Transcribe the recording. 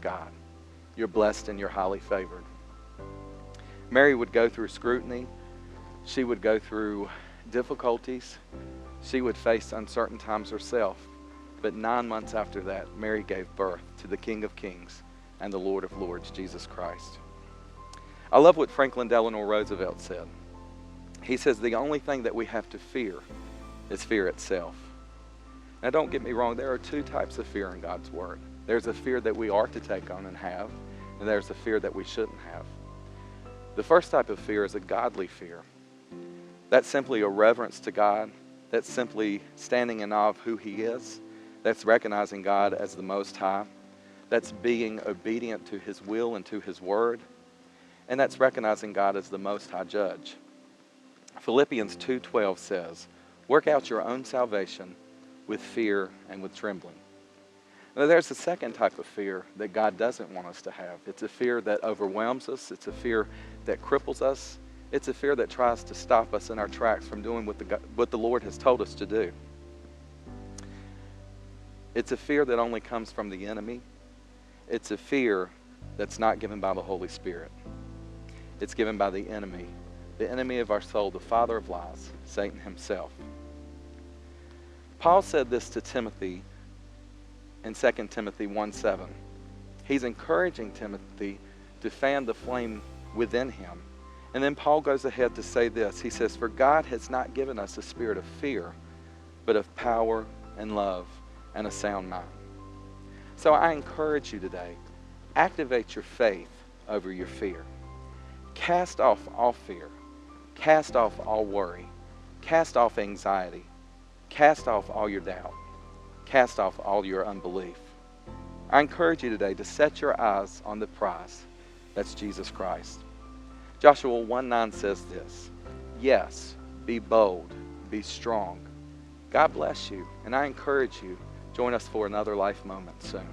God. You're blessed and you're highly favored. Mary would go through scrutiny. She would go through difficulties. She would face uncertain times herself. But 9 months after that, Mary gave birth to the King of Kings and the Lord of Lords, Jesus Christ. I love what Franklin Delano Roosevelt said. He says, the only thing that we have to fear is fear itself. Now, don't get me wrong, there are two types of fear in God's Word. There's a fear that we are to take on and have, and there's a fear that we shouldn't have. The first type of fear is a godly fear. That's simply a reverence to God. That's simply standing in awe of who He is. That's recognizing God as the Most High. That's being obedient to His will and to His Word. And that's recognizing God as the Most High Judge. Philippians 2:12 says, work out your own salvation with fear and with trembling. Now, there's a second type of fear that God doesn't want us to have. It's a fear that overwhelms us. It's a fear that cripples us. It's a fear that tries to stop us in our tracks from doing what the Lord has told us to do. It's a fear that only comes from the enemy. It's a fear that's not given by the Holy Spirit. It's given by the enemy of our soul, the father of lies, Satan himself. Paul said this to Timothy in 2 Timothy 1:7. He's encouraging Timothy to fan the flame within him. And then Paul goes ahead to say this. He says, for God has not given us a spirit of fear, but of power and love and a sound mind. So I encourage you today, activate your faith over your fear. Cast off all fear. Cast off all worry. Cast off anxiety. Cast off all your doubt. Cast off all your unbelief. I encourage you today to set your eyes on the prize. That's Jesus Christ. Joshua 1:9 says this, yes, be bold, be strong. God bless you, and I encourage you, join us for another life moment soon.